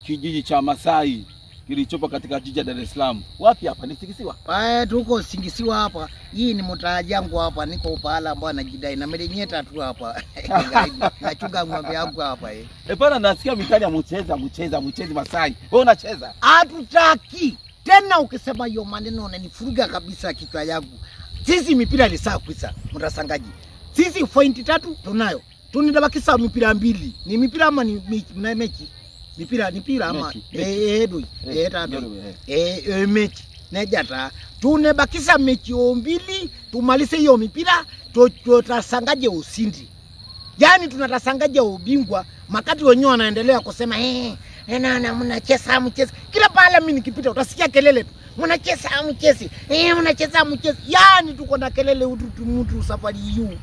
kijiji cha Masai kilichopo katika jiji la Dar es Salaam. Wapi hapa? Ni Singisiwa? Tuko Singisiwa hapa. Hii ni mtaa yangu hapa, niko upahala ambao najidai na melenyeta tu hapa. Nachunga ng'ombe yangu hapa Bwana nasikia mitani ya mchezi Masai. Wewe unacheza? Hatutaki. Tena ukisema hiyo maneno unanifuruga kabisa kichwa yangu. Sisi mipira ni sawa kwisa, mtasangaji. Sisi point 3 tunayo. Tunabakisa mipira 2. Ni mipira ama ni mechi? Mipira ama mechi. Nejata. Tunabakisa mechi 2, tumalize hiyo mipira, tutasangaje usindi. Yaani tunatasangaje ubingwa, makati wenyewe wanaendelea kusema na mnacheza mchezo. Kila pale mimi nikipita utasikia kelele tu. Mnacheza mchezo. Mnacheza mchezo. Yaani tuko na kelele mtu safari hiyo.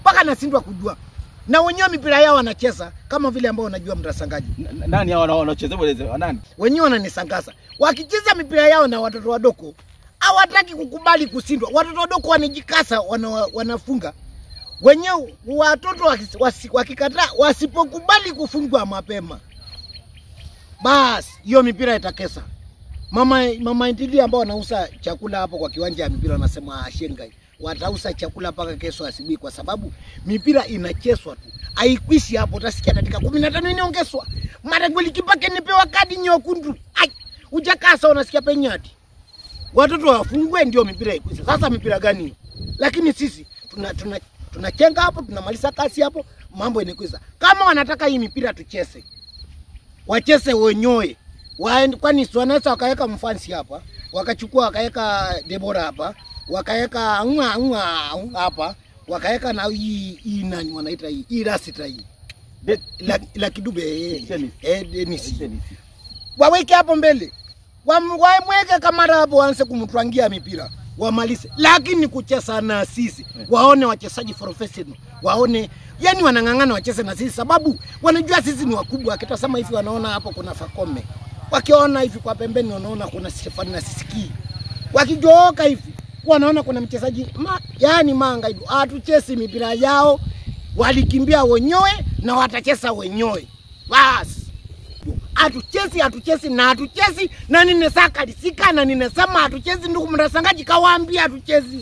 Paka nasindwa kujua. Na wenyewe mipira yao wanacheza kama vile ambao unajua mtasangaji. Nani hao wanacheza wale nani? Wenyewe wananisangaza. Wakicheza mipira yao na watoto wadogo, hawataki kukubali kusindwa. Watoto wadogo wanajikasa, wanafunga. Wenyewe watoto wakikataa, wasipokubali kufungwa mapema, basi hiyo mipira itakesa. Mama Intidi ambao wanauza chakula hapo kwa kiwanja ya mipira wanasema Shengai watauza chakula mpaka kesho asubuhi, kwa sababu mipira inachezwa tu. Haikwishi hapo, utasikia dakika 15 inaongezwa. Mara goli kipake nipewa kadi nyekundu. Ujakasa unasikia penyati. Watoto wafungwe ndio mipira ikwisha. Sasa mipira gani hiyo? Lakini sisi tunachenga hapo, tunamaliza kasi hapo, mambo inakwisha. Kama wanataka hii mipira tucheze, wacheze wenyewe. Kwani wanaweza wakaweka mfansi hapa, wakachukua wakaweka Debora hapa, wakaweka hapa, wakaweka na hii nani wanaita hii rasita hii. La Kidube Dennis. Waweke hapo mbele. Wamweke Kamara hapo, waanze kumtwangia mipira. Wamalize. Lakini kucheza na sisi, waone wachezaji professional. Waone, yani wanangangana wacheze na sisi sababu wanajua sisi ni wakubwa. Akitasema hivi wanaona hapo kuna Fakome. Wakiona hivi kwa pembeni wanaona kuna Stefan na Sisiki. Wakijoka hivi wanaona kuna mchezaji yani manga hivi. Hatuchezi mipira yao, walikimbia wenyewe na watacheza wenyewe. Basi. Hatuchezi na ninesaka lisika na ninesema hatuchezi, ndugu mtasangaji kawaambia hatuchezi.